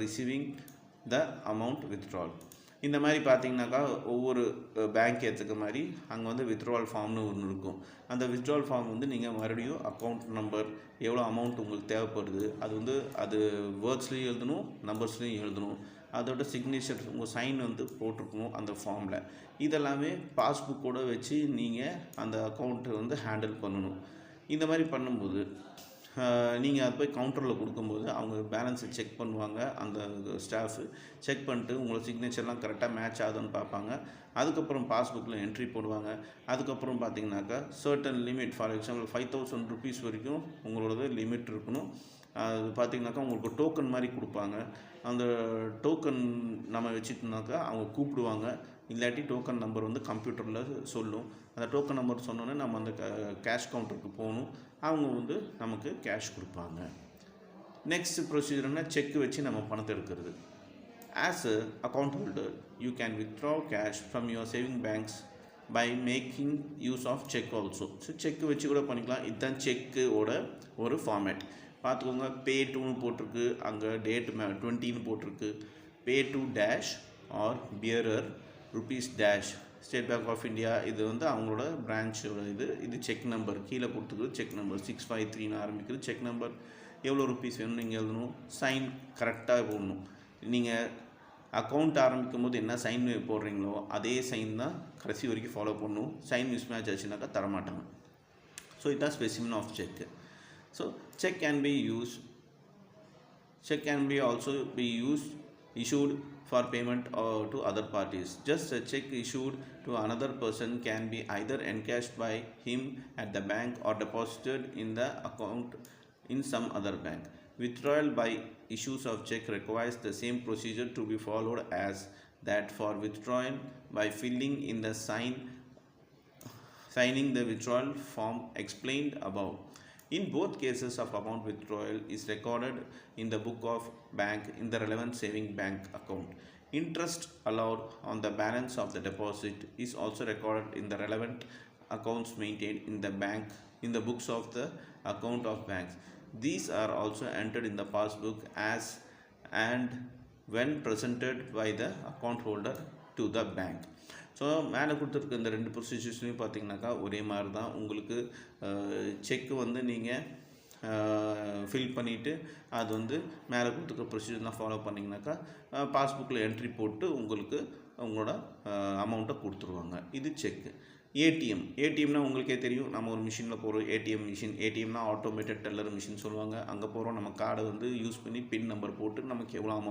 receiving the amount withdrawal. இந்த மாதிரி பார்த்தீங்கன்னாக்கா ஒவ்வொரு பேங்க் ஏற்றுக்க மாதிரி அங்கே வந்து வித்ட்ராவல் ஃபார்ம்னு ஒன்று இருக்கும். அந்த வித்ட்ராவல் ஃபார்ம் வந்து நீங்கள் மறுபடியும் அக்கௌண்ட் நம்பர் எவ்வளோ அமௌண்ட் உங்களுக்கு தேவைப்படுது அது வந்து அது வேர்ட்ஸ்லேயும் எழுதணும், நம்பர்ஸ்லேயும் எழுதணும். அதோட சிக்னேச்சர் உங்கள் சைன் வந்து போட்டிருக்கணும் அந்த ஃபார்மில். இதெல்லாமே பாஸ்புக்கோடு வச்சு நீங்கள் அந்த அக்கௌண்ட்டை வந்து ஹேண்டில் பண்ணணும். இந்த மாதிரி பண்ணும்போது நீங்கள் அது போய் கவுண்டரில் கொடுக்கும்போது அவங்க பேலன்ஸை செக் பண்ணுவாங்க. அந்த ஸ்டாஃபு செக் பண்ணிட்டு உங்களோட சிக்னேச்சர்லாம் கரெக்டாக மேட்ச் ஆகுதுன்னு பார்ப்பாங்க. அதுக்கப்புறம் பாஸ்புக்கில் என்ட்ரி போடுவாங்க. அதுக்கப்புறம் பார்த்தீங்கன்னாக்கா certain limit, for example 5000 rupees வரைக்கும் உங்களோட லிமிட் இருக்கணும். அது பார்த்திங்கனாக்கா உங்களுக்கு டோக்கன் மாதிரி கொடுப்பாங்க. அந்த டோக்கன் நம்ம வச்சுட்டோம்னாக்கா அவங்க கூப்பிடுவாங்க. இல்லாட்டி டோக்கன் நம்பர் வந்து கம்ப்யூட்டரில் சொல்லும். அந்த டோக்கன் நம்பர் சொன்னோன்னே நம்ம அந்த கேஷ் கவுண்டருக்கு போகணும். அவங்க வந்து நமக்கு கேஷ் கொடுப்பாங்க. நெக்ஸ்ட் ப்ரொசீஜர்னால் செக்கு வச்சு நம்ம பணத்தை எடுக்கிறது. As a account holder you can withdraw cash from your saving banks by making use of cheque also. So cheque வச்சு கூட பண்ணிக்கலாம். இதுதான் செக்கோட ஒரு ஃபார்மேட். பார்த்துக்கோங்க, பே டூன்னு போட்டிருக்கு, அங்கே டேட் 20ன்னு போட்டிருக்கு. Pay to dash or bearer rupees dash. State bank of India இது வந்து அவங்களோட பிரான்ச்சோட இது செக் நம்பர் கீழே கொடுத்துருக்கு. செக் நம்பர் 653ன்னு ஆரம்பிக்குது. செக் நம்பர் எவ்வளோ ருபீஸ் வேணும்னு நீங்கள் எழுதணும். சைன் கரெக்டாக போடணும். நீங்கள் அக்கௌண்ட் ஆரம்பிக்கும் போது என்ன சைன் போடுறீங்களோ அதே சைன் தான் கடைசி வரைக்கும் ஃபாலோ பண்ணணும். சைன் மிஸ் மேட்ச் ஆச்சுனாக்கா தரமாட்டாங்க. ஸோ இதுதான் specification of check. So check can also be issued for payment to other parties. Just a check issued to another person can be either encashed by him at the bank or deposited in the account in some other bank. Withdrawal by issues of check requires the same procedure to be followed as that for withdrawal by filling in the signing the withdrawal form explained above. In both cases of amount withdrawal is recorded in the book of bank in the relevant saving bank account. Interest allowed on the balance of the deposit is also recorded in the relevant accounts maintained in the bank in the books of the account of banks. These are also entered in the passbook as and when presented by the account holder to the bank. So மேலே கொடுத்துருக்க இந்த 2 ப்ரொசீஜர்ஸ்லையும் பார்த்தீங்கன்னாக்கா ஒரே மாதிரி தான். உங்களுக்கு செக்கு வந்து நீங்கள் ஃபில் பண்ணிவிட்டு அது வந்து மேலே கொடுத்துருக்க ப்ரொசீஜர் தான் ஃபாலோ பண்ணிங்கனாக்கா பாஸ்புக்கில் என்ட்ரி போட்டு உங்களுக்கு உங்களோட அமௌண்ட்டை கொடுத்துருவாங்க. இது செக்கு. ஏடிஎம்னால் உங்களுக்கே தெரியும். நம்ம ஒரு மிஷினில் போகிறோம், ஏடிஎம் மிஷின். ஏடிஎம்னா ஆட்டோமேட்டட் டெல்லர் மிஷின் சொல்லுவாங்க. அங்கே போகிறோம், நம்ம கார்டை வந்து யூஸ் பண்ணி பின் நம்பர் போட்டு நமக்கு எவ்வளோ அமௌண்ட்